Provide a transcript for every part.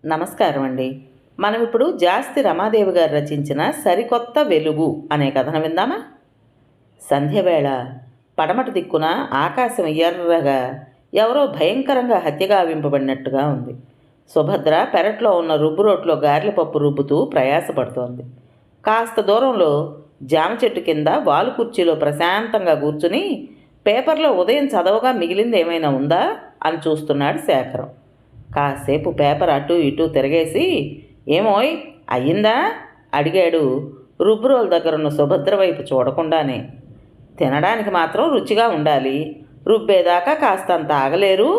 నమస్కారం అండి. మనం ఇప్పుడు జాస్తి రమాదేవి గారు రచించిన సరికొత్త వెలుగు అనే కథను విందామా? సంధ్యవేళ పడమటి దిక్కున ఆకాశం ఎర్రగా ఎవరో భయంకరంగా హత్యగావింపబడినట్టుగా ఉంది. సుభద్ర పెరట్లో ఉన్న రుబ్బురోట్లో గారెల పప్పు రుబ్బుతూ ప్రయాసపడుతోంది. కాస్త దూరంలో జామ చెట్టు కింద వాలు కుర్చీలో ప్రశాంతంగా కూర్చుని పేపర్లో ఉదయం చదవగా మిగిలింది ఏమైనా ఉందా అని చూస్తున్నాడు శేఖరం. కాసేపు పేపర్ అటు ఇటు తిరగేసి, ఏమోయ్ అయ్యిందా అడిగాడు రుబ్బురోల దగ్గరున్న సుభద్ర వైపు చూడకుండానే. తినడానికి మాత్రం రుచిగా ఉండాలి, రుబ్బేదాకా కాస్తంత ఆగలేరు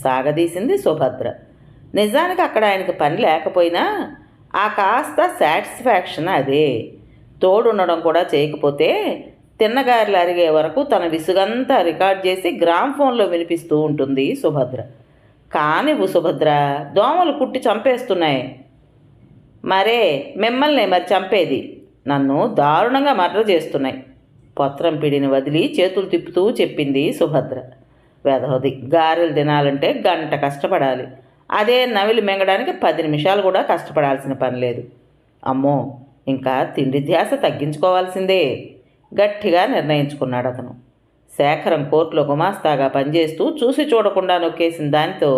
సాగదీసింది సుభద్ర. నిజానికి అక్కడ ఆయనకు పని లేకపోయినా ఆ కాస్త సాటిస్ఫాక్షన్ అదే. తోడుండడం కూడా చేయకపోతే తిన్నగారెలు అరిగే వరకు తన విసుగంతా రికార్డ్ చేసి గ్రామ్ ఫోన్లో వినిపిస్తూ ఉంటుంది సుభద్ర. కానివ్వు సుభద్ర, దోమలు కుట్టి చంపేస్తున్నాయి. మరే మిమ్మల్ని మరి చంపేది, నన్ను దారుణంగా మర్డర్ చేస్తున్నాయి. పత్రం పిడిని వదిలి చేతులు తిప్పుతూ చెప్పింది సుభద్ర. వెధవది, గారెలు తినాలంటే గంట కష్టపడాలి, అదే నవిలి మింగడానికి 10 నిమిషాలు కూడా కష్టపడాల్సిన పని లేదు. అమ్మో, ఇంకా తిండి ధ్యాస తగ్గించుకోవాల్సిందే గట్టిగా నిర్ణయించుకున్నాడు అతను. శేఖరం కోర్టులో గుమాస్తాగా పనిచేస్తూ చూసి చూడకుండా నొక్కేసిన దానితో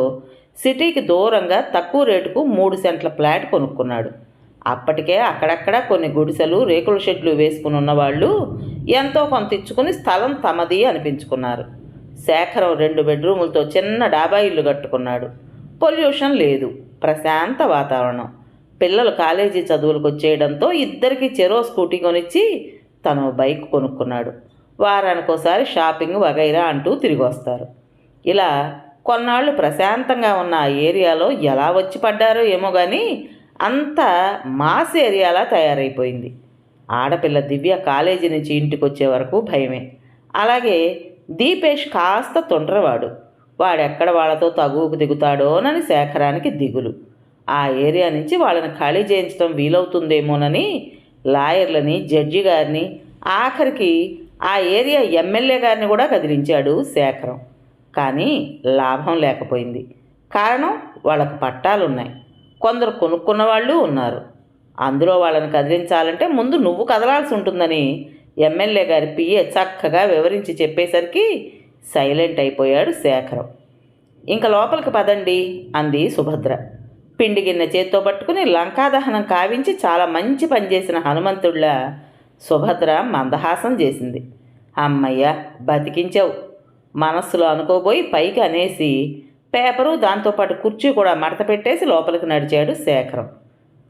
సిటీకి దూరంగా తక్కువ రేటుకు 3 సెంట్ల ఫ్లాట్ కొనుక్కున్నాడు. అప్పటికే అక్కడక్కడ కొన్ని గుడిసెలు రేకుల షెడ్లు వేసుకుని ఉన్నవాళ్ళు ఎంతో కొంత ఇచ్చుకుని స్థలం తమది అనిపించుకున్నారు. శేఖరం 2 బెడ్రూములతో చిన్న డాబా ఇల్లు కట్టుకున్నాడు. పొల్యూషన్ లేదు, ప్రశాంత వాతావరణం. పిల్లలు కాలేజీ చదువులకు వచ్చేయడంతో ఇద్దరికి చెరో స్కూటీ కొనిచ్చి తను బైక్ కొనుక్కున్నాడు. వారానికోసారి షాపింగ్ వగైరా అంటూ తిరిగి వస్తారు. ఇలా కొన్నాళ్ళు ప్రశాంతంగా ఉన్న ఆ ఏరియాలో ఎలా వచ్చి పడ్డారో ఏమో కానీ అంతా మాస్ ఏరియాలా తయారైపోయింది. ఆడపిల్ల దివ్య కాలేజీ నుంచి ఇంటికి వచ్చే వరకు భయమే. అలాగే దీపేష్ కాస్త తొండ్రవాడు. వాడెక్కడ వాళ్ళతో తగువుకు దిగుతాడోనని శేఖరానికి దిగులు. ఆ ఏరియా నుంచి వాళ్ళని ఖాళీ చేయించడం వీలవుతుందేమోనని లాయర్లని, జడ్జి గారిని, ఆఖరికి ఆ ఏరియా ఎమ్మెల్యే గారిని కూడా కదిలించాడు శేఖరం. కానీ లాభం లేకపోయింది. కారణం, వాళ్ళకు పట్టాలున్నాయి, కొందరు కొనుక్కున్న వాళ్ళు ఉన్నారు. అందులో వాళ్ళని కదిలించాలంటే ముందు నువ్వు కదలాల్సి ఉంటుందని ఎమ్మెల్యే గారి పిఏ చక్కగా వివరించి చెప్పేసరికి సైలెంట్ అయిపోయాడు శేఖరం. ఇంకా లోపలికి పదండి అంది సుభద్ర. పిండి గిన్నె చేత్తో పట్టుకుని లంకాదహనం కావించి చాలా మంచి పనిచేసిన హనుమంతుళ్ళ సుభద్ర మందహాసం చేసింది. అమ్మయ్య, బతికించావు మనస్సులో అనుకోబోయి పైకి అనేసి పేపరు దాంతోపాటు కుర్చీ కూడా మడత పెట్టేసి లోపలికి నడిచాడు శేఖరం.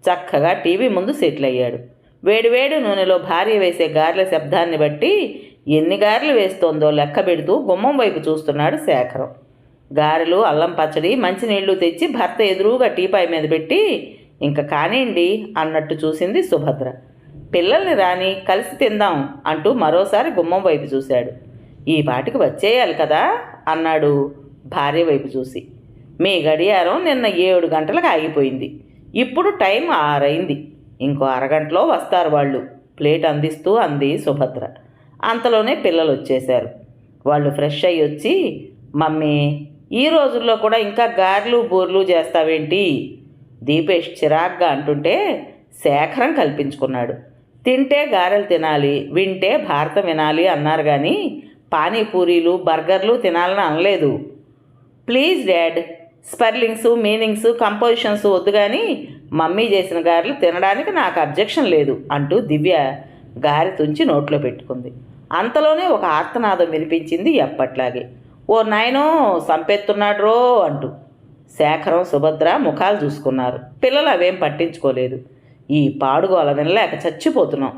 చక్కగా టీవీ ముందు సెటిల్ అయ్యాడు. వేడివేడి నూనెలో భార్య వేసే గారెల శబ్దాన్ని బట్టి ఎన్ని గారెలు వేస్తోందో లెక్క పెడుతూ గుమ్మం వైపు చూస్తున్నాడు శేఖరం. గారెలు, అల్లం పచ్చడి, మంచినీళ్లు తెచ్చి భర్త ఎదురుగా టీపాయ్ మీద పెట్టి ఇంకా కానివ్వండి అన్నట్టు చూసింది సుభద్ర. పిల్లల్ని రాని కలిసి తిందాం అంటూ మరోసారి గుమ్మం వైపు చూశాడు. ఈ పాటికి వచ్చేయాలి కదా అన్నాడు భార్య వైపు చూసి. మీ గడియారం నిన్న 7 గంటలకు ఆగిపోయింది, ఇప్పుడు టైం 6 అయింది, ఇంకో అరగంటలో వస్తారు వాళ్ళు ప్లేట్ అందిస్తూ అంది సుభద్ర. అంతలోనే పిల్లలు వచ్చేశారు. వాళ్ళు ఫ్రెష్ అయ్యి వచ్చి, మమ్మీ ఈ రోజుల్లో కూడా ఇంకా గారెలు బూర్లు చేస్తావేంటి దీపేష్ చిరాగ్గా అంటుంటే శేఖరం కల్పించుకున్నాడు. తింటే గారెలు తినాలి, వింటే భారతం వినాలి అన్నారు కానీ పానీపూరీలు, బర్గర్లు తినాలని అనలేదు. Please dad, spellings, meanings, compositions వద్దు కానీ మమ్మీ చేసిన గారెలు తినడానికి నాకు అబ్జెక్షన్ లేదు అంటూ దివ్య గారె తుంచి నోట్లో పెట్టుకుంది. అంతలోనే ఒక ఆర్తనాదం వినిపించింది ఎప్పట్లాగే. ఓ నాయనో సంపెత్తున్నాడు రో అంటూ. శేఖరం, సుభద్ర ముఖాలు చూసుకున్నారు. పిల్లలు అవేం పట్టించుకోలేదు. ఈ పాడుగోల వినలేక చచ్చిపోతున్నాం,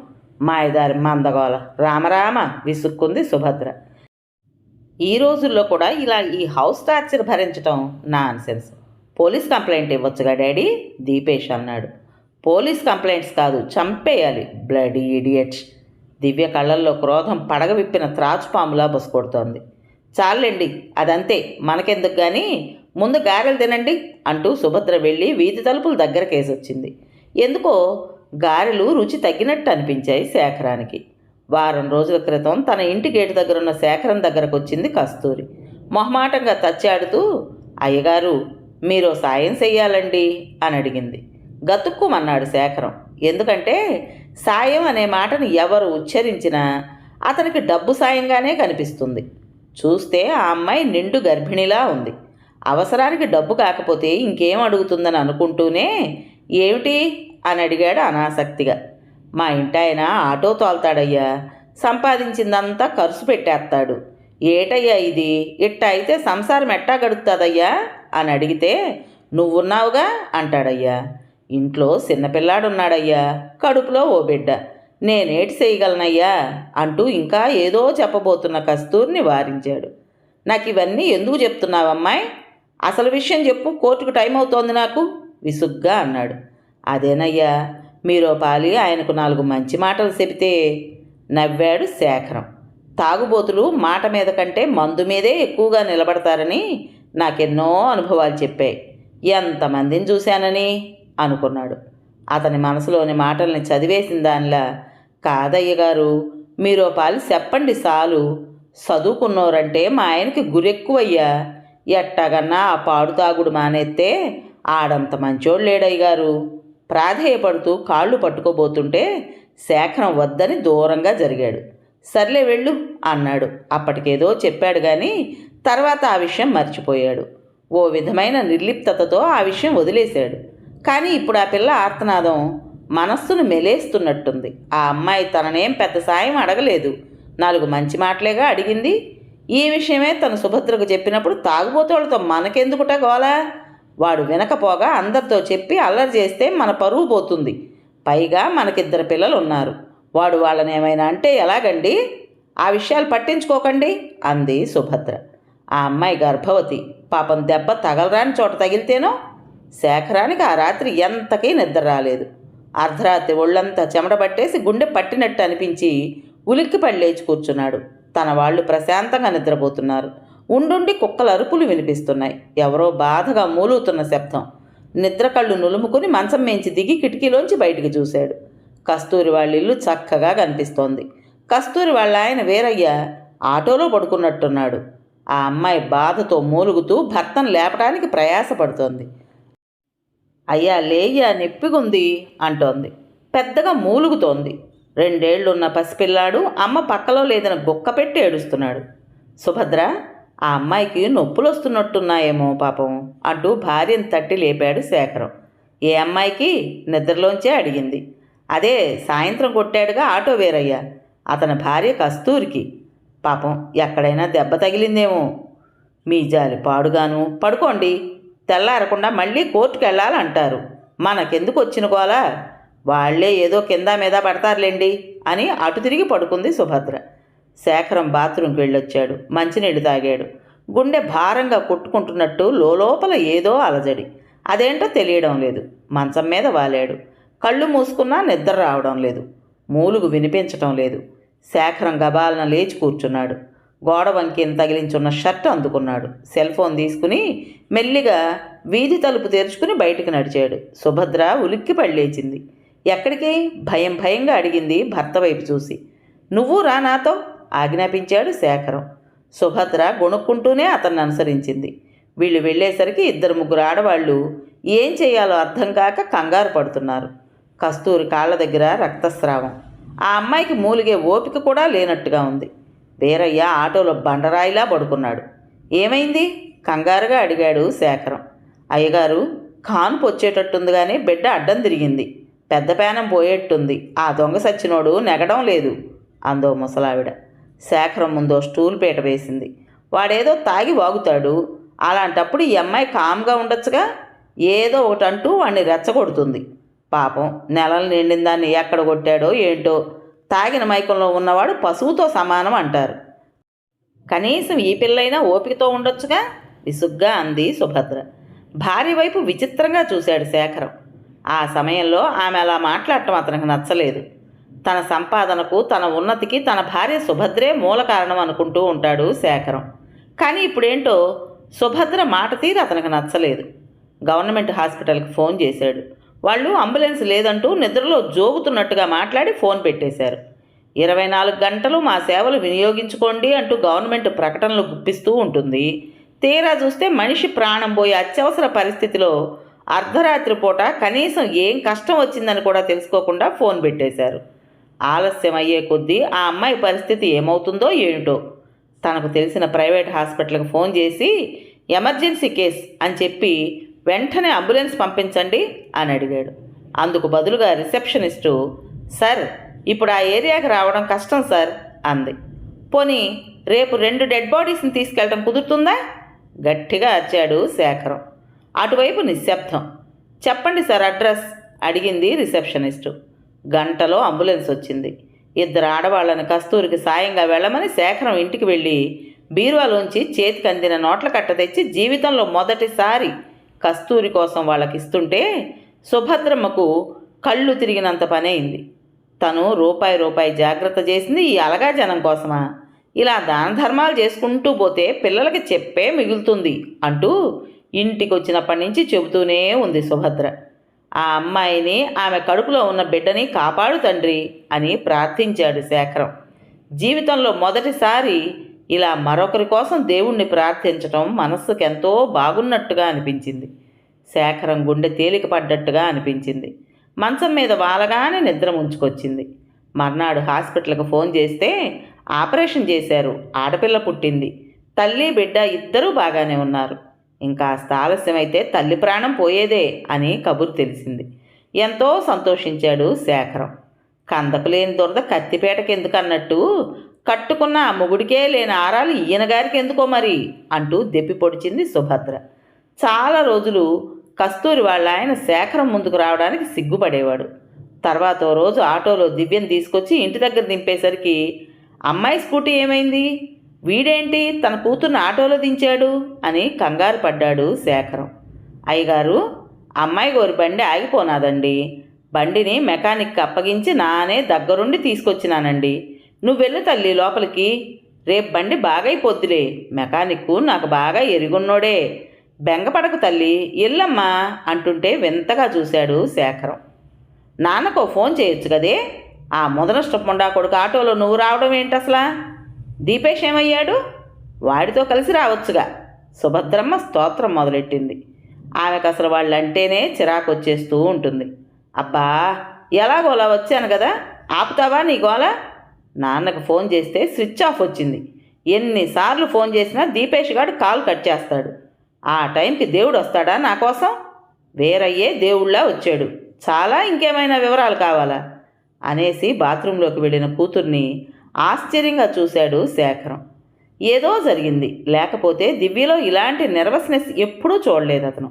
మాయదారి మందగోల, రామరామ విసుక్కుంది సుభద్ర. ఈ రోజుల్లో కూడా ఇలా ఈ హౌస్ టార్చర్ భరించటం నాన్సెన్స్. పోలీస్ కంప్లైంట్ ఇవ్వచ్చుగా డాడీ దీపేష్ అన్నాడు. పోలీస్ కంప్లైంట్స్ కాదు, చంపేయాలి, బ్లడీ ఇడియట్స్. దివ్య కళ్ళల్లో క్రోధం పడగ విప్పిన త్రాచుపాములా బుసకొడుతోంది. చాలండి, అదంతే, మనకెందుకు కానీ ముందు గారెలు తినండి అంటూ సుభద్ర వెళ్ళి వీధి తలుపులు దగ్గరకేసొచ్చింది. ఎందుకో గారెలు రుచి తగ్గినట్టు అనిపించాయి శేఖరానికి. వారం రోజుల క్రితం తన ఇంటి గేటు దగ్గర ఉన్న శేఖరం దగ్గరకు వచ్చింది కస్తూరి. మొహమాటంగా తచ్చాడుతూ, అయ్యగారు మీరు సాయం చెయ్యాలండి అని అడిగింది. గతుక్కుమన్నాడు శేఖరం. ఎందుకంటే సాయం అనే మాటను ఎవరు ఉచ్చరించినా అతనికి డబ్బు సాయంగానే కనిపిస్తుంది. చూస్తే ఆ అమ్మాయి నిండు గర్భిణిలా ఉంది. అవసరానికి డబ్బు కాకపోతే ఇంకేం అడుగుతుందని అనుకుంటూనే ఏమిటి అని అడిగాడు అనాసక్తిగా. మా ఇంటాయన ఆటో తోల్తాడయ్యా, సంపాదించిందంతా ఖర్చు పెట్టేస్తాడు. ఏటయ్యా ఇది, ఇట్ట అయితే సంసారం ఎట్టా గడుపుతుందయ్యా అని అడిగితే నువ్వున్నావుగా అంటాడయ్యా. ఇంట్లో చిన్నపిల్లాడున్నాడయ్యా, కడుపులో ఓ బిడ్డ, నేనేటి చేయగలనయ్యా అంటూ ఇంకా ఏదో చెప్పబోతున్న కస్తూరిని వారించాడు. నాకు ఇవన్నీ ఎందుకు చెప్తున్నావమ్మాయి, అసలు విషయం చెప్పు, కోర్టుకు టైం అవుతోంది నాకు విసుగ్గా అన్నాడు. అదేనయ్యా, మీరో పాలి ఆయనకు 4 మంచి మాటలు చెబితే. నవ్వాడు శేఖరం. తాగుబోతులు మాట మీద కంటే మందు మీదే ఎక్కువగా నిలబడతారని నాకెన్నో అనుభవాలు చెప్పాయి. ఎంతమందిని చూశానని అనుకున్నాడు. అతని మనసులోని మాటల్ని చదివేసిన దానిలా, కాదయ్య గారు, మీరో పాలి చెప్పండి చాలు, చదువుకున్నోరంటే మా ఆయనకి గురెక్కువయ్యా. ఎట్టాగన్నా ఆ పాడు తాగుడు మానేస్తే ఆడంత మంచోడు లేడయ్య గారు. ప్రాధేయపడుతూ కాళ్ళు పట్టుకోబోతుంటే శేఖరం వద్దని దూరంగా జరిగాడు. సర్లే వెళ్ళు అన్నాడు. అప్పటికేదో చెప్పాడు కానీ తర్వాత ఆ విషయం మర్చిపోయాడు. ఓ విధమైన నిర్లిప్తతతో ఆ విషయం వదిలేశాడు. కానీ ఇప్పుడు ఆ పిల్ల ఆర్తనాదం మనస్సును మెలేస్తున్నట్టుంది. ఆ అమ్మాయి తననేం పెద్ద సాయం అడగలేదు, 4 మంచి మాటలేగా అడిగింది. ఈ విషయమే తను సుభద్రకు చెప్పినప్పుడు తాగుబోతోళ్ళతో మనకెందుకుట గోలా, వాడు వినకపోగా అందరితో చెప్పి అల్లరి చేస్తే మన పరువు పోతుంది. పైగా మనకిద్దరు పిల్లలు ఉన్నారు, వాడు వాళ్ళని ఏమైనా అంటే ఎలాగండి, ఆ విషయాలు పట్టించుకోకండి అంది సుభద్ర. ఆ అమ్మాయి గర్భవతి, పాపం దెబ్బ తగలరాని చోట తగిలితేనో. శేఖరానికి ఆ రాత్రి ఎంతకీ నిద్ర రాలేదు. అర్ధరాత్రి ఒళ్ళంతా చెమటబట్టేసి గుండె పట్టినట్టు అనిపించి ఉలిక్కిపడి లేచి కూర్చున్నాడు. తన వాళ్ళు ప్రశాంతంగా నిద్రపోతున్నారు. ఉండుండి కుక్కల అరుపులు వినిపిస్తున్నాయి. ఎవరో బాధగా మూలుగుతున్న శబ్దం. నిద్ర కళ్ళు నులుముకుని మంచం మేంచి దిగి కిటికీలోంచి బయటికి చూశాడు. కస్తూరి వాళ్ళ ఇల్లు చక్కగా కనిపిస్తోంది. కస్తూరి వాళ్ళ ఆయన వీరయ్య ఆటోలో పడుకున్నట్టున్నాడు. ఆ అమ్మాయి బాధతో మూలుగుతూ భర్తను లేపడానికి ప్రయాసపడుతోంది. అయ్యా లేయ్యా, నొప్పిగుంది అంటోంది. పెద్దగా మూలుగుతోంది. 2 ఏళ్లున్న పసిపిల్లాడు అమ్మ పక్కలో లేదని గుక్క పెట్టి ఏడుస్తున్నాడు. సుభద్ర, ఆ అమ్మాయికి నొప్పులు వస్తున్నట్టున్నాయేమో పాపం అంటూ భార్యను తట్టి లేపాడు శేఖరం. ఏ అమ్మాయికి నిద్రలోంచే అడిగింది. అదే సాయంత్రం కొట్టాడుగా ఆటో వీరయ్య, అతని భార్య కస్తూరికి. పాపం ఎక్కడైనా దెబ్బ తగిలిందేమో. మీ జాలి పాడుగాను, పడుకోండి, తెల్లారకుండా మళ్ళీ కోర్టుకు వెళ్ళాలంటారు, మనకెందుకు వచ్చిన గోలా, వాళ్లే ఏదో కింద మీద పడతారులేండి అని అటు తిరిగి పడుకుంది సుభద్ర. శేఖరం బాత్రూంకి వెళ్ళొచ్చాడు. మంచినీళ్ళు తాగాడు. గుండె భారంగా కొట్టుకుంటున్నట్టు లోపల ఏదో అలజడి, అదేంటో తెలియడం లేదు. మంచం మీద వాలాడు. కళ్ళు మూసుకున్నా నిద్ర రావడం లేదు. మూలుగు వినిపించటం లేదు. శేఖరం గబాలన లేచి కూర్చున్నాడు. గోడ వంకిని తగిలించున్న షర్ట్ అందుకున్నాడు. సెల్ ఫోన్ తీసుకుని మెల్లిగా వీధి తలుపు తెరుచుకుని బయటికి నడిచాడు. సుభద్ర ఉలిక్కిపడి లేచింది. ఎక్కడికి భయంగా అడిగింది భర్త వైపు చూసి. నువ్వు రా నాతో ఆజ్ఞాపించాడు శేఖరం. సుభద్ర గొణుక్కుంటూనే అతన్ని అనుసరించింది. వీళ్ళు వెళ్ళేసరికి 2-3 ఆడవాళ్ళు ఏం చేయాలో అర్థం కాక కంగారు పడుతున్నారు. కస్తూరి కాళ్ళ దగ్గర రక్తస్రావం. ఆ అమ్మాయికి మూలిగే ఓపిక కూడా లేనట్టుగా ఉంది. వీరయ్య ఆటోలో బండరాయిలా పడుకున్నాడు. ఏమైంది కంగారుగా అడిగాడు శేఖరం. అయ్యగారు, కాన్పు వచ్చేటట్టుంది కానీ బిడ్డ అడ్డం తిరిగింది, పెద్ద పేనం పోయేట్టుంది, ఆ దొంగ సచ్చినోడు నెగడం లేదు అందో ముసలావిడ. శేఖరం ముందో స్టూల్ పీట వేసింది. వాడేదో తాగి వాగుతాడు, అలాంటప్పుడు ఈ అమ్మాయి కామ్గా ఉండొచ్చుగా, ఏదో ఒకటి అంటూ వాడిని రెచ్చగొడుతుంది. పాపం నెలలు నిండిన దాన్ని ఎక్కడ కొట్టాడో ఏంటో, తాగిన మైకంలో ఉన్నవాడు పశువుతో సమానం అంటారు. కనీసం ఈ పిల్లైనా ఓపికతో ఉండొచ్చుగా విసుగ్గా అంది సుభద్ర. భార్య వైపు విచిత్రంగా చూశాడు శేఖరం. ఆ సమయంలో ఆమె అలా మాట్లాడటం అతనికి నచ్చలేదు. తన సంపాదనకు, తన ఉన్నతికి తన భార్య సుభద్రే మూల కారణం అనుకుంటూ ఉంటాడు శేఖరం. కానీ ఇప్పుడేంటో సుభద్ర మాట తీరు అతనికి నచ్చలేదు. గవర్నమెంట్ హాస్పిటల్కి ఫోన్ చేశాడు. వాళ్ళు అంబులెన్స్ లేదంటూ నిద్రలో జోగుతున్నట్టుగా మాట్లాడి ఫోన్ పెట్టేశారు. 24 గంటలు మా సేవలు వినియోగించుకోండి అంటూ గవర్నమెంట్ ప్రకటనలు గుప్పిస్తూ ఉంటుంది. తీరా చూస్తే మనిషి ప్రాణం పోయే అత్యవసర పరిస్థితిలో అర్ధరాత్రి పూట కనీసం ఏం కష్టం వచ్చిందని కూడా తెలుసుకోకుండా ఫోన్ పెట్టేశారు. ఆలస్యం అయ్యే కొద్దీ ఆ అమ్మాయి పరిస్థితి ఏమవుతుందో ఏమిటో. తనకు తెలిసిన ప్రైవేట్ హాస్పిటల్కి ఫోన్ చేసి ఎమర్జెన్సీ కేస్ అని చెప్పి వెంటనే అంబులెన్స్ పంపించండి అని అడిగాడు. అందుకు బదులుగా రిసెప్షనిస్టు, సార్ ఇప్పుడు ఆ ఏరియాకి రావడం కష్టం సార్ అంది. పోనీ రేపు 2 డెడ్ బాడీస్ని తీసుకెళ్ళటం కుదురుతుందా? గట్టిగా అరిచాడు శేఖరం. అటువైపు నిశ్శబ్దం. చెప్పండి సార్ అడ్రస్ అడిగింది రిసెప్షనిస్టు. గంటలో అంబులెన్స్ వచ్చింది. 2 ఆడవాళ్ళని కస్తూరికి సాయంగా వెళ్ళమని శేఖరం ఇంటికి వెళ్ళి బీరువాలోంచి చేతికి అందిన నోట్ల కట్ట తెచ్చి జీవితంలో మొదటిసారి కస్తూరి కోసం వాళ్ళకి ఇస్తుంటే సుభద్రమ్మకు కళ్ళు తిరిగినంత పని అయింది. తను రూపాయి జాగ్రత్త చేసింది ఈ అలగా జనం కోసమా? ఇలా దాన ధర్మాలు చేసుకుంటూ పోతే పిల్లలకి చెప్పే మిగులుతుంది అంటూ ఇంటికి వచ్చినప్పటి నుంచి చెబుతూనే ఉంది సుభద్ర. ఆ అమ్మాయిని, ఆమె కడుపులో ఉన్న బిడ్డని కాపాడు తండ్రి అని ప్రార్థించాడు శేఖరం. జీవితంలో మొదటిసారి ఇలా మరొకరి కోసం దేవుణ్ణి ప్రార్థించటం మనస్సుకు ఎంతో బాగున్నట్టుగా అనిపించింది. శేఖరం గుండె తేలిక పడ్డట్టుగా అనిపించింది. మంచం మీద వాలగానే నిద్ర ముంచుకొచ్చింది. మర్నాడు హాస్పిటల్కి ఫోన్ చేస్తే ఆపరేషన్ చేశారు. ఆడపిల్ల పుట్టింది. తల్లి బిడ్డ ఇద్దరూ బాగానే ఉన్నారు. ఇంకాస్త ఆలస్యమైతే తల్లి ప్రాణం పోయేదే అని కబురు తెలిసింది. ఎంతో సంతోషించాడు శేఖరం. కందకు లేని దురద కత్తిపేటకి ఎందుకన్నట్టు కట్టుకున్న ఆ మొగుడికే లేని ఆరాలు ఈయనగారికి ఎందుకో మరి అంటూ దెప్పి పొడిచింది సుభద్ర. చాలా రోజులు కస్తూరి వాళ్ళ ఆయన శేఖరం ముందుకు రావడానికి సిగ్గుపడేవాడు. తర్వాత ఓ రోజు ఆటోలో దివ్యని తీసుకొచ్చి ఇంటి దగ్గర దింపేసరికి అమ్మాయి స్కూటీ ఏమైంది, వీడేంటి తన కూతుర్ని ఆటోలో దించాడు అని కంగారు పడ్డాడు శేఖరం. అయ్యగారు, అమ్మాయి గోరి బండి ఆగిపోనాదండి. బండిని మెకానిక్కి అప్పగించి నానే దగ్గరుండి తీసుకొచ్చినానండి. నువ్వు వెళ్ళు తల్లి లోపలికి. రేపు బండి బాగైపోద్దులే. మెకానిక్కు నాకు బాగా ఎరుగున్నోడే. బెంగపడకు తల్లి, ఎల్లమ్మా అంటుంటే వింతగా చూశాడు శేఖరం. నాన్నకో ఫోన్ చేయొచ్చు కదే. ఆ ముదనష్టపుండా కొడుకు ఆటోలో నువ్వు రావడం ఏంటసలా? దీపేష్ ఏమయ్యాడు? వాడితో కలిసి రావచ్చుగా. సుభద్రమ్మ స్తోత్రం మొదలెట్టింది. ఆమెకు అసలు వాళ్ళంటేనే చిరాకు వచ్చేస్తూ ఉంటుంది. అబ్బా, ఎలాగోలా వచ్చాను కదా, ఆపుతావా నీ గోల? నాన్నకు ఫోన్ చేస్తే స్విచ్ ఆఫ్ వచ్చింది. ఎన్నిసార్లు ఫోన్ చేసినా దీపేష్ గారు కాల్ కట్ చేస్తాడు. ఆ టైంకి దేవుడు వస్తాడా నా కోసం? వేరయ్యే దేవుళ్ళా వచ్చాడు. చాలా ఇంకేమైనా వివరాలు కావాలా అనేసి బాత్రూంలోకి వెళ్ళిన కూతుర్ని ఆశ్చర్యంగా చూశాడు శేఖరం. ఏదో జరిగింది, లేకపోతే దివ్యలో ఇలాంటి నెర్వస్నెస్ ఎప్పుడూ చూడలేదు అతను.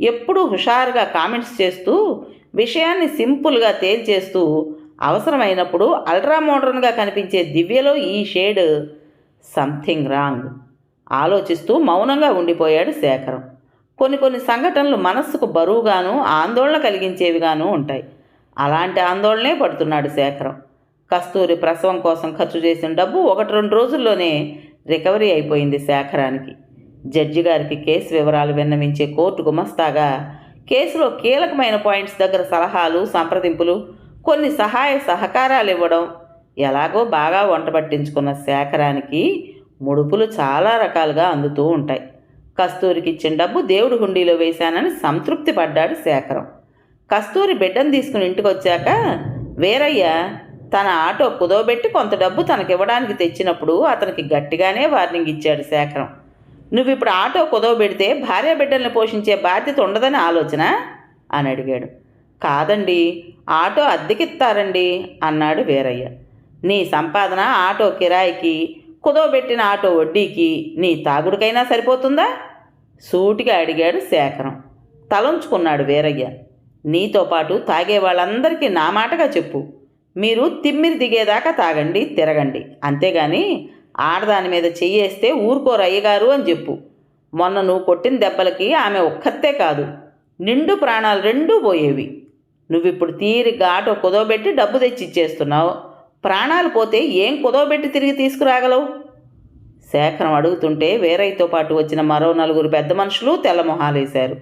ఎప్పుడూ హుషారుగా కామెంట్స్ చేస్తూ, విషయాన్ని సింపుల్గా తేల్చేస్తూ, అవసరమైనప్పుడు అల్ట్రా మోడర్న్గా కనిపించే దివ్యలో ఈ షేడ్ సంథింగ్ రాంగ్. ఆలోచిస్తూ మౌనంగా ఉండిపోయాడు శేఖరం. కొన్ని సంఘటనలు మనస్సుకు బరువుగాను ఆందోళన కలిగించేవిగాను ఉంటాయి. అలాంటి ఆందోళనే పడుతున్నాడు శేఖరం. కస్తూరి ప్రసవం కోసం ఖర్చు చేసిన డబ్బు 1-2 రోజుల్లోనే రికవరీ అయిపోయింది శేఖరానికి. జడ్జి గారికి కేసు వివరాలు విన్నవించే కోర్టు గుమస్తాగా కేసులో కీలకమైన పాయింట్స్ దగ్గర సలహాలు, సంప్రదింపులు, కొన్ని సహాయ సహకారాలు ఇవ్వడం, ఎలాగో బాగా వంట పట్టించుకున్న శేఖరానికి ముడుపులు చాలా రకాలుగా అందుతూ ఉంటాయి. కస్తూరికి ఇచ్చిన డబ్బు దేవుడి హుండీలో వేశానని సంతృప్తి పడ్డాడు శేఖరం. కస్తూరి బిడ్డను తీసుకుని ఇంటికి వచ్చాక వీరయ్య తన ఆటో కుదవబెట్టి కొంత డబ్బు తనకివ్వడానికి తెచ్చినప్పుడు అతనికి గట్టిగానే వార్నింగ్ ఇచ్చాడు శేఖరం. నువ్వు ఇప్పుడు ఆటో కుదవబెడితే భార్య బిడ్డల్ని పోషించే బాధ్యత ఉండదని ఆలోచన అని అడిగాడు. కాదండి, ఆటో అద్దెకిస్తారండి అన్నాడు వీరయ్య. నీ సంపాదన ఆటో కిరాయికి, కుదవబెట్టిన ఆటో వడ్డీకి, నీ తాగుడికైనా సరిపోతుందా? సూటిగా అడిగాడు శేఖరం. తలంచుకున్నాడు వీరయ్య. నీతో పాటు తాగే వాళ్ళందరికీ నా మాటగా చెప్పు, మీరు తిమ్మిరి దిగేదాకా తాగండి, తిరగండి, అంతేగాని ఆడదాని మీద చెయ్యేస్తే ఊరుకోరు అయ్యగారు అని చెప్పు. మొన్న నువ్వు కొట్టిన దెబ్బలకి ఆమె ఒక్కతే కాదు, నిండు ప్రాణాలు 2 పోయేవి. నువ్విప్పుడు తీరిగ్గా ఆటో కుదవబెట్టి డబ్బు తెచ్చి ఇచ్చేస్తున్నావు. ప్రాణాలు పోతే ఏం కుదవబెట్టి తిరిగి తీసుకురాగలవు? శేఖరం అడుగుతుంటే వీరయ్యతో పాటు వచ్చిన మరో 4 పెద్ద మనుషులు తెల్లమొహాలేశారు.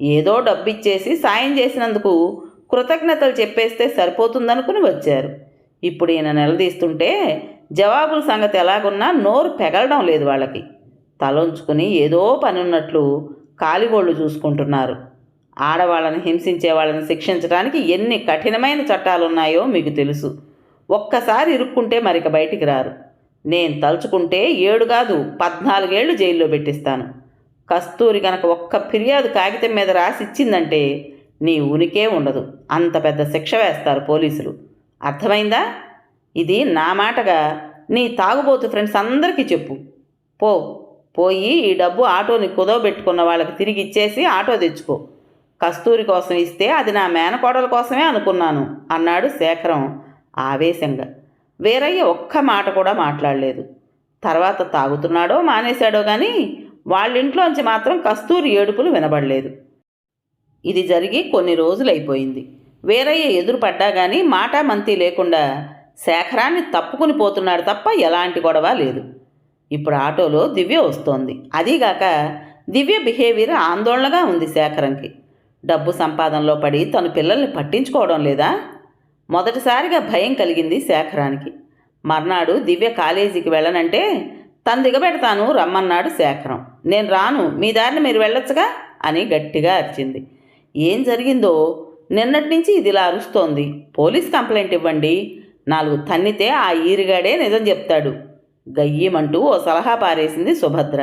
ఏదో డబ్బు ఇచ్చేసి సాయం చేసినందుకు కృతజ్ఞతలు చెప్పేస్తే సరిపోతుందనుకుని వచ్చారు. ఇప్పుడు ఈయన నిలదీస్తుంటే జవాబుల సంగతి ఎలాగున్నా నోరు పెగలడం లేదు వాళ్ళకి. తలొంచుకుని ఏదో పనున్నట్లు కాలిగోళ్ళు చూసుకుంటున్నారు. ఆడవాళ్ళని హింసించే వాళ్ళని శిక్షించడానికి ఎన్ని కఠినమైన చట్టాలున్నాయో మీకు తెలుసు. ఒక్కసారి ఇరుక్కుంటే మరిక బయటికి రారు. నేను తలుచుకుంటే 7 కాదు 14 ఏళ్ళు జైల్లో పెట్టిస్తాను. కస్తూరి కనుక ఒక్క ఫిర్యాదు కాగితం మీద రాసిచ్చిందంటే నీ ఉనికే ఉండదు. అంత పెద్ద శిక్ష వేస్తారు పోలీసులు. అర్థమైందా? ఇది నా మాటగా నీ తాగుబోతు ఫ్రెండ్స్ అందరికీ చెప్పు. పోయి ఈ డబ్బు ఆటోని కుదవబెట్టుకున్న వాళ్ళకి తిరిగి ఇచ్చేసి ఆటో తెచ్చుకో. కస్తూరి కోసం ఇస్తే అది నా మేనకోడల కోసమే అనుకున్నాను అన్నాడు శేఖరం ఆవేశంగా. వీరయ్య ఒక్క మాట కూడా మాట్లాడలేదు. తర్వాత తాగుతున్నాడో మానేశాడో కానీ వాళ్ళింట్లోంచి మాత్రం కస్తూరి ఏడుపులు వినబడలేదు. ఇది జరిగి కొన్ని రోజులైపోయింది. వీరయ్య ఎదురుపడ్డా కానీ మాటా మంతి లేకుండా శేఖరాన్ని తప్పుకుని పోతున్నాడు తప్ప ఎలాంటి గొడవ లేదు. ఇప్పుడు ఆటోలో దివ్య వస్తోంది. అదీగాక దివ్య బిహేవియర్ ఆందోళనగా ఉంది శేఖరంకి. డబ్బు సంపాదనలో పడి తను పిల్లల్ని పట్టించుకోవడం లేదా? మొదటిసారిగా భయం కలిగింది శేఖరానికి. మర్నాడు దివ్య కాలేజీకి వెళ్ళనంటే తను దిగబెడతాను రమ్మన్నాడు శేఖరం. నేను రాను, మీ దారిని మీరు వెళ్ళొచ్చుగా అని గట్టిగా అరిచింది. ఏం జరిగిందో నిన్నటి నుంచి ఇదిలా అరుస్తోంది. పోలీస్ కంప్లైంట్ ఇవ్వండి. 4 తన్నితే ఆ ఈరిగాడే నిజం చెప్తాడు. గయ్యమంటూ ఓ సలహా పారేసింది సుభద్ర.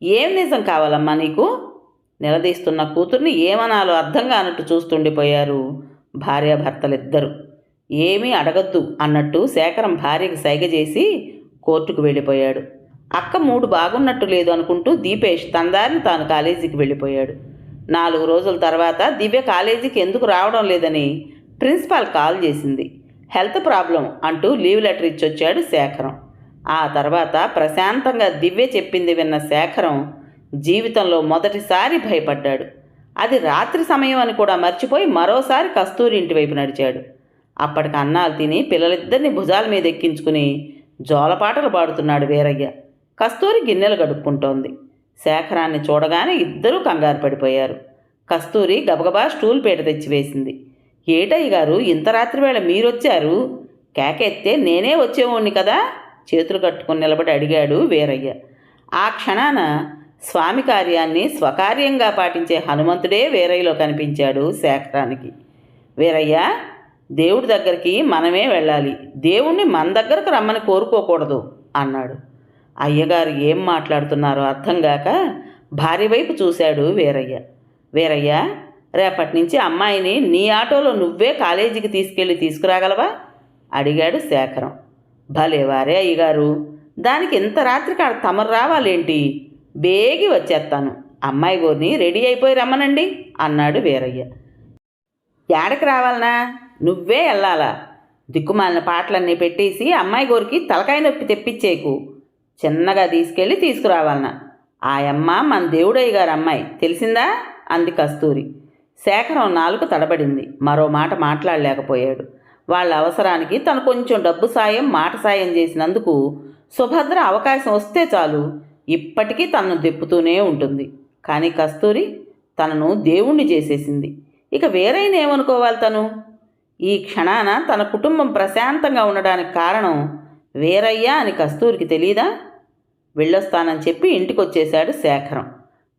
ఏం నిజం కావాలమ్మా నీకు? నిలదీస్తున్న కూతుర్ని ఏమనాలో అర్థం కానట్టు చూస్తుండిపోయారు భార్యాభర్తలిద్దరూ. ఏమీ అడగద్దు అన్నట్టు శేఖరం భార్యకి సైగ చేసి కోర్టుకు వెళ్ళిపోయాడు. అక్క మూడు బాగున్నట్టు లేదు అనుకుంటూ దీపేష్ తనదారిని తాను కాలేజీకి వెళ్ళిపోయాడు. 4 రోజుల తర్వాత దివ్య కాలేజీకి ఎందుకు రావడం లేదని ప్రిన్సిపాల్ కాల్ చేసింది. హెల్త్ ప్రాబ్లం అంటూ లీవ్ లెటర్ ఇచ్చొచ్చాడు శేఖరం. ఆ తర్వాత ప్రశాంతంగా దివ్య చెప్పింది విన్న శేఖరం జీవితంలో మొదటిసారి భయపడ్డాడు. అది రాత్రి సమయం అని కూడా మర్చిపోయి మరోసారి కస్తూరి ఇంటి వైపు నడిచాడు. అప్పటికి అన్నాలు తిని పిల్లలిద్దరిని భుజాల మీద ఎక్కించుకుని జోలపాటలు పాడుతున్నాడు వీరయ్య. కస్తూరి గిన్నెలు గడుక్కుంటోంది. శేఖరాన్ని చూడగానే ఇద్దరూ కంగారు పడిపోయారు. కస్తూరి గబగబా స్టూల్ పీట తెచ్చివేసింది. ఏటయ్య గారు, ఇంత రాత్రివేళ మీరొచ్చారు? కేకెత్తే నేనే వచ్చేవాణ్ణి కదా చేతులు కట్టుకుని నిలబడి అడిగాడు వీరయ్య. ఆ క్షణాన స్వామి కార్యాన్ని స్వకార్యంగా పాటించే హనుమంతుడే వీరయ్యలో కనిపించాడు శేఖరానికి. వీరయ్య, దేవుడి దగ్గరికి మనమే వెళ్ళాలి, దేవుణ్ణి మన దగ్గరకు రమ్మని కోరుకోకూడదు అన్నాడు. అయ్యగారు ఏం మాట్లాడుతున్నారో అర్థం కాక భార్య వైపు చూశాడు వీరయ్య. వీరయ్య, రేపటి నుంచి అమ్మాయిని నీ ఆటోలో నువ్వే కాలేజీకి తీసుకురాగలవా అడిగాడు శేఖరం. భలేవారే అయ్యగారు, దానికి ఇంత రాత్రికి తమరు రావాలేంటి? బేగి వచ్చేస్తాను, అమ్మాయి గోరిని రెడీ అయిపోయి రమ్మనండి అన్నాడు వీరయ్య. ఏడకి రావాలనా? నువ్వే వెళ్ళాలా? దిక్కుమాలిన పాటలన్నీ పెట్టేసి అమ్మాయి గోరికి తలకాయ నొప్పి తెప్పించేకు. చిన్నగా తీసుకురావాలనా? ఆ అమ్మ మన దేవుడయ్య గారు అమ్మాయి, తెలిసిందా అంది కస్తూరి. శేఖరం నాలుక తడబడింది. మరో మాట మాట్లాడలేకపోయాడు. వాళ్ళ అవసరానికి తను కొంచెం డబ్బు సాయం మాట సాయం చేసినందుకు సుభద్ర అవకాశం వస్తే చాలు ఇప్పటికీ తనను దెప్పుతూనే ఉంటుంది. కానీ కస్తూరి తనను దేవుణ్ణి చేసేసింది. ఇక వేరైనా ఏమనుకోవాలి తను? ఈ క్షణాన తన కుటుంబం ప్రశాంతంగా ఉండడానికి కారణం వీరయ్య అని కస్తూరికి తెలీదా? వెళ్ళొస్తానని చెప్పి ఇంటికొచ్చేశాడు శేఖరం.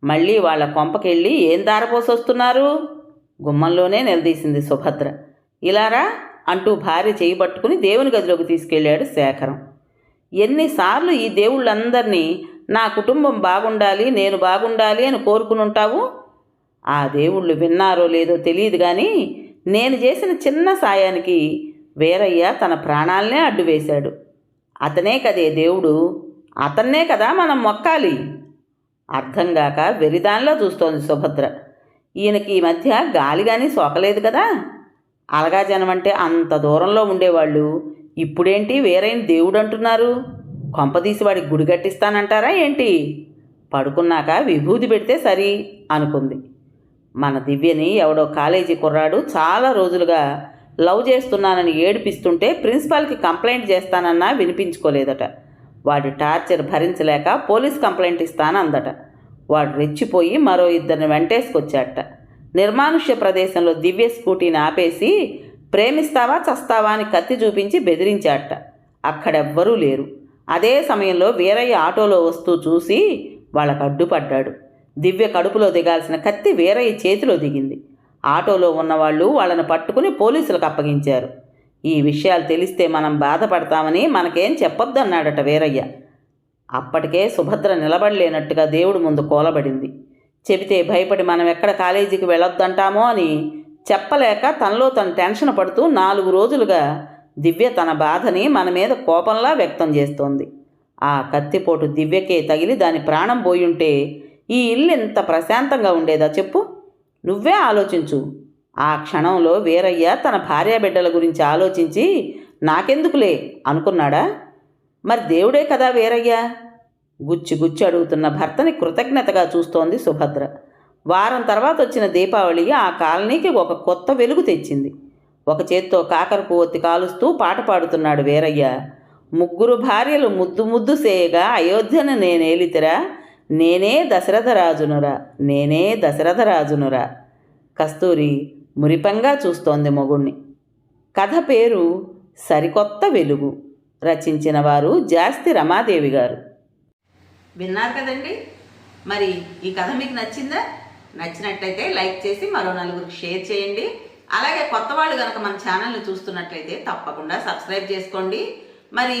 మళ్ళీ వాళ్ళ కొంపకెళ్ళి ఏం దారపోసొస్తున్నారు? గుమ్మంలోనే నిలదీసింది సుభద్ర. ఇలారా అంటూ భార్య చేయి పట్టుకుని దేవుని గదిలోకి తీసుకెళ్ళాడు శేఖరం. ఎన్నిసార్లు ఈ దేవుళ్ళందరినీ నా కుటుంబం బాగుండాలి, నేను బాగుండాలి అని కోరుకుని ఉంటావు? ఆ దేవుళ్ళు విన్నారో లేదో తెలియదు కానీ నేను చేసిన చిన్న సాయానికి వీరయ్య తన ప్రాణాలనే అడ్డు వేశాడు. అతనే కదే దేవుడు, అతన్నే కదా మనం మొక్కాలి. అర్థంగాక వెరిదానిలా చూస్తోంది సుభద్ర. ఈయనకి ఈ మధ్య గాలి కానీ సోకలేదు కదా. అలగా జనం అంటే అంత దూరంలో ఉండేవాళ్ళు ఇప్పుడేంటి వేరైన దేవుడు అంటున్నారు? కొంపదీసి వాడికి గుడి కట్టిస్తానంటారా ఏంటి? పడుకున్నాక విభూతి పెడితే సరి అనుకుంది. మన దివ్యని ఎవడో కాలేజీ కుర్రాడు చాలా రోజులుగా లవ్ చేస్తున్నానని ఏడిపిస్తుంటే ప్రిన్సిపాల్కి కంప్లైంట్ చేస్తానన్నా వినిపించుకోలేదట. వాడి టార్చర్ భరించలేక పోలీస్ కంప్లైంట్ ఇస్తానందట. వాడు రెచ్చిపోయి మరో 2 వెంటేసుకొచ్చాట. నిర్మానుష్య ప్రదేశంలో దివ్య స్కూటీని ఆపేసి ప్రేమిస్తావా చస్తావా అని కత్తి చూపించి బెదిరించాట. అక్కడెవ్వరూ లేరు. అదే సమయంలో వీరయ్య ఆటోలో వస్తూ చూసి వాళ్ళకు అడ్డుపడ్డాడు. దివ్య కడుపులో దిగాల్సిన కత్తి వీరయ్య చేతిలో దిగింది. ఆటోలో ఉన్నవాళ్ళు వాళ్ళను పట్టుకుని పోలీసులకు అప్పగించారు. ఈ విషయాలు తెలిస్తే మనం బాధపడతామని మనకేం చెప్పొద్దన్నాడట వీరయ్య. అప్పటికే సుభద్ర నిలబడలేనట్టుగా దేవుడి ముందు కూలబడింది. చెబితే భయపడి మనం ఎక్కడ కాలేజీకి వెళ్ళొద్దంటామో అని చెప్పలేక తనలో తను టెన్షన్ పడుతూ 4 రోజులుగా దివ్య తన బాధని మన మీద కోపంలా వ్యక్తం చేస్తోంది. ఆ కత్తిపోటు దివ్యకే తగిలి దాని ప్రాణం పోయుంటే ఈ ఇల్లు ఎంత ప్రశాంతంగా ఉండేదా చెప్పు? నువ్వే ఆలోచించు. ఆ క్షణంలో వీరయ్య తన భార్యాబిడ్డల గురించి ఆలోచించి నాకెందుకులే అనుకున్నాడా? మరి దేవుడే కదా వీరయ్య. గుచ్చి అడుగుతున్న భర్తని కృతజ్ఞతగా చూస్తోంది సుభద్ర. వారం తర్వాత వచ్చిన దీపావళి ఆ కాలనీకి ఒక కొత్త వెలుగు తెచ్చింది. ఒక చేత్తో కాకరపు ఒత్తి కాలుస్తూ పాట పాడుతున్నాడు వీరయ్య. 3 భార్యలు ముద్దు సేయగా అయోధ్యను నేనేలితిరా, నేనే దశరథరాజునురా, నేనే దశరథరాజునురా. కస్తూరి మురిపంగా చూస్తోంది మొగుణ్ణి. కథ పేరు సరికొత్త వెలుగు. రచించిన వారు జాస్తి రమాదేవి గారు. విన్నారు కదండి. మరి ఈ కథ మీకు నచ్చిందా? నచ్చినట్లయితే లైక్ చేసి మరో 4గురికి షేర్ చేయండి. అలాగే కొత్త వాళ్ళు కనుక మన ఛానల్ని చూస్తున్నట్లయితే తప్పకుండా సబ్స్క్రైబ్ చేసుకోండి. మరి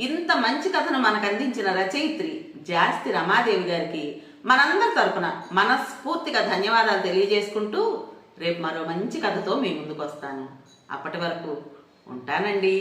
ఇంత మంచి కథను మనకు అందించిన రచయిత్రి జాస్తి రమాదేవి గారికి మనందరి తరపున మనస్ఫూర్తిగా ధన్యవాదాలు తెలియజేసుకుంటూ రేపు మరో మంచి కథతో మీ ముందుకు వస్తాను. అప్పటి వరకు ఉంటానండి.